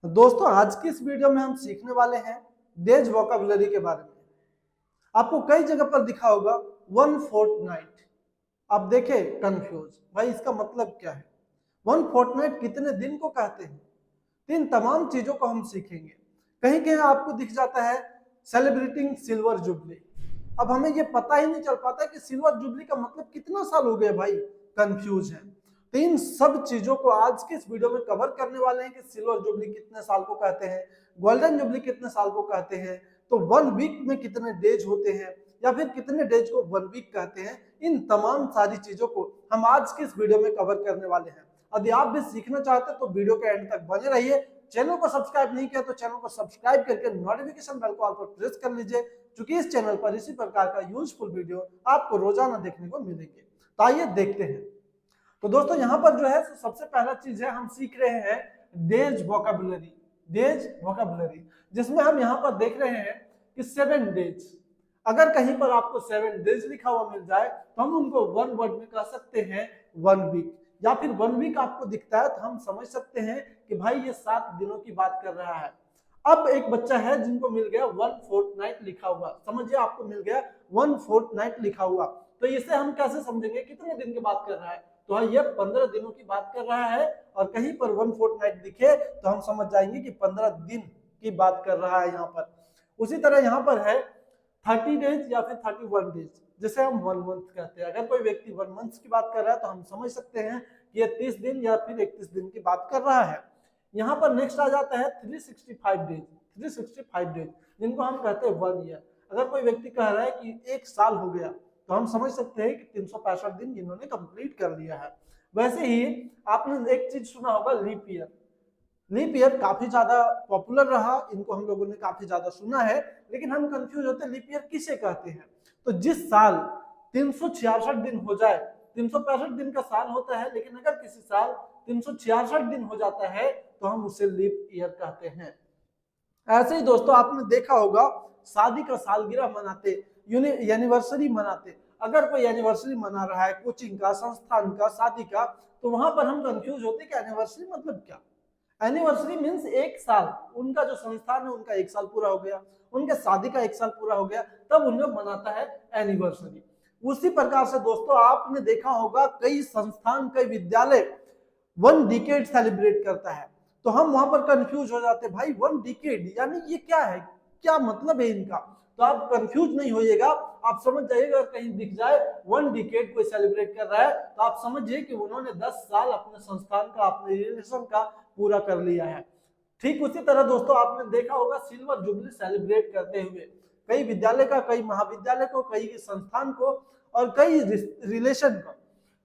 दोस्तों आज की इस वीडियो में हम सीखने वाले हैं डेज वोकैबुलरी के बारे में। आपको कई जगह पर दिखा होगा वन फोर्टनाइट। आप देखें कंफ्यूज, भाई इसका मतलब क्या है? वन फोर्टनाइट कितने दिन को कहते हैं? इन तमाम चीजों को हम सीखेंगे। कहीं कहीं आपको दिख जाता है सेलिब्रेटिंग सिल्वर जुबली। अब हमें ये पता ही नहीं चल पाता कि सिल्वर जुबली का मतलब कितना साल हो गया, भाई कंफ्यूज है। तो इन सब चीजों को आज के इस वीडियो में कवर करने वाले हैं कि सिल्वर जुबली कितने साल को कहते हैं, गोल्डन जुबली कितने साल को कहते हैं, तो वन वीक में कितने डेज होते हैं या फिर कितने डेज को वन वीक कहते हैं। इन तमाम सारी चीजों को हम आज के इस वीडियो में कवर करने वाले हैं। यदि आप भी सीखना चाहते हैं तो वीडियो के एंड तक बने रहिए। चैनल को सब्सक्राइब नहीं किया तो चैनल को सब्सक्राइब करके नोटिफिकेशन बेल को ऑल पर प्रेस कर लीजिए, क्योंकि इस चैनल पर इसी प्रकार का यूजफुल वीडियो आपको रोजाना देखने को मिलेंगे। तो आइए देखते हैं। तो दोस्तों यहाँ पर जो है सबसे पहला चीज है, हम सीख रहे हैं डेज वोकैबुलरी। डेज वोकैबुलरी जिसमें हम यहाँ पर देख रहे हैं कि 7 डेज। अगर कहीं पर आपको 7 डेज लिखा हुआ मिल जाए तो हम उनको वन वर्ड में कह सकते हैं वन वीक, या फिर वन वीक आपको दिखता है तो हम समझ सकते हैं कि भाई ये 7 दिनों की बात कर रहा है। अब एक बच्चा है जिनको मिल गया वन फोर्टनाइट लिखा हुआ, समझिए आपको मिल गया वन फोर्टनाइट लिखा हुआ, तो इसे हम कैसे समझेंगे कितने दिन की बात कर रहा है? तो हाँ, ये 15 दिनों की बात कर रहा है। और कहीं पर वन फोर्टनाइट दिखे तो हम समझ जाएंगे कि 15 दिन की बात कर रहा है यहाँ पर। उसी तरह यहाँ पर है 30 डेज या फिर 31 डेज, जिसे हम 1 मंथ कहते हैं। अगर कोई व्यक्ति 1 मंथ की बात कर रहा है तो हम समझ सकते हैं कि ये 30 दिन या फिर 31 दिन की बात कर रहा है। यहाँ पर नेक्स्ट आ जाता है 365 डेज। 365 डेज जिनको हम कहते हैं 1 ईयर। अगर कोई व्यक्ति कह रहा है कि 1 साल हो गया तो हम समझ सकते हैं कि 365 दिन इन्होंने कंप्लीट कर लिया है। वैसे ही आपने एक चीज सुना होगा लीप ईयर। लीप ईयर काफी ज्यादा पॉपुलर रहा, इनको हम लोगों ने काफी ज्यादा सुना है, लेकिन हम कंफ्यूज होते हैं लीप ईयर किसे कहते हैं। तो जिस साल 366 दिन हो जाए, 365 दिन का साल होता है, लेकिन अगर किसी साल 366 दिन हो जाता है तो हम उसे लीप ईयर कहते हैं। ऐसे ही दोस्तों आपने देखा होगा शादी का सालगिरह मनाते, एनिवर्सरी मनाते। अगर कोई एनिवर्सरी मना रहा है कोचिंग का, संस्थान का, शादी का, तो वहां पर हम कंफ्यूज होते कि एनिवर्सरी मतलब क्या? एनिवर्सरी मीन्स 1 साल, उनका जो संस्थान है उनका 1 साल पूरा हो गया, उनके शादी का 1 साल पूरा हो गया, तब उन लोग मनाता है एनिवर्सरी। उसी प्रकार से दोस्तों आपने देखा होगा कई संस्थान, कई विद्यालय 1 डिकेड सेलिब्रेट करता है। तो हम वहां पर कंफ्यूज हो जाते हैं, भाई 1 डिकेड यानी ये क्या है, क्या मतलब है इनका? तो आप कंफ्यूज नहीं होइएगा, आप समझ जाइएगा। कहीं दिख जाए 1 डिकेड कोई सेलिब्रेट कर रहा है तो आप समझिए कि उन्होंने 10 साल अपने संस्थान का, अपने रिलेशन का पूरा कर लिया है। ठीक उसी तरह दोस्तों आपने देखा होगा सिल्वर जुबली सेलिब्रेट करते हुए कई विद्यालय का, कई महाविद्यालय को, कई संस्थान को और कई रिलेशन को।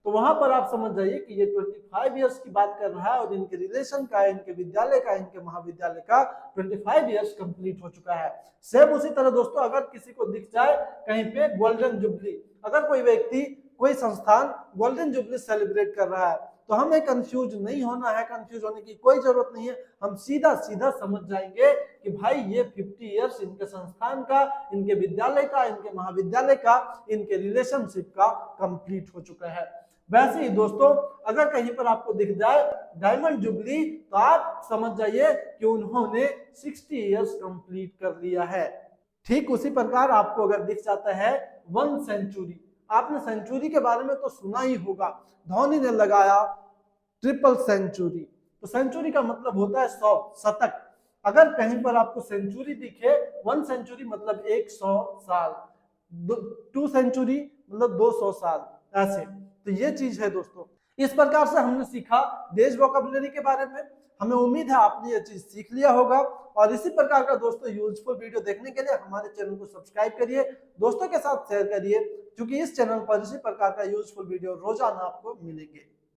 तो वहां पर आप समझ जाइए कि ये 25 इयर्स की बात कर रहा है और इनके रिलेशन का, इनके विद्यालय का, इनके महाविद्यालय का 25 इयर्स कंप्लीट हो चुका है। सेम उसी तरह दोस्तों अगर किसी को दिख जाए कहीं पे गोल्डन जुबली, अगर कोई व्यक्ति, कोई संस्थान गोल्डन जुबली सेलिब्रेट कर रहा है तो हमें कंफ्यूज नहीं होना है, कंफ्यूज होने की कोई जरूरत नहीं है। हम सीधा सीधा समझ जाएंगे कि भाई ये 50 इयर्स इनके संस्थान का, इनके विद्यालय का, इनके महाविद्यालय का, इनके रिलेशनशिप का कंप्लीट हो चुका है। वैसे ही दोस्तों अगर कहीं पर आपको दिख जाए डायमंड जुबली तो आप समझ जाइए कि उन्होंने 60 इयर्स कंप्लीट कर लिया है। ठीक उसी प्रकार आपको अगर दिख जाता है 1 सेंचुरी, आपने सेंचुरी के बारे में तो सुना ही होगा, धोनी ने लगाया ट्रिपल सेंचुरी। तो सेंचुरी का मतलब होता है 100, शतक। अगर कहीं पर आपको सेंचुरी दिखे, 1 सेंचुरी मतलब 100 साल, 2 सेंचुरी मतलब 200 साल, ऐसे। तो ये चीज है दोस्तों। इस प्रकार से हमने सीखा डेज वोकैबुलरी के बारे में। हमें उम्मीद है आपने ये चीज सीख लिया होगा। और इसी प्रकार का दोस्तों यूजफुल वीडियो देखने के लिए हमारे चैनल को सब्सक्राइब करिए, दोस्तों के साथ शेयर करिए, क्योंकि इस चैनल पर इसी प्रकार का यूजफुल वीडियो रोजाना आपको मिलेंगे।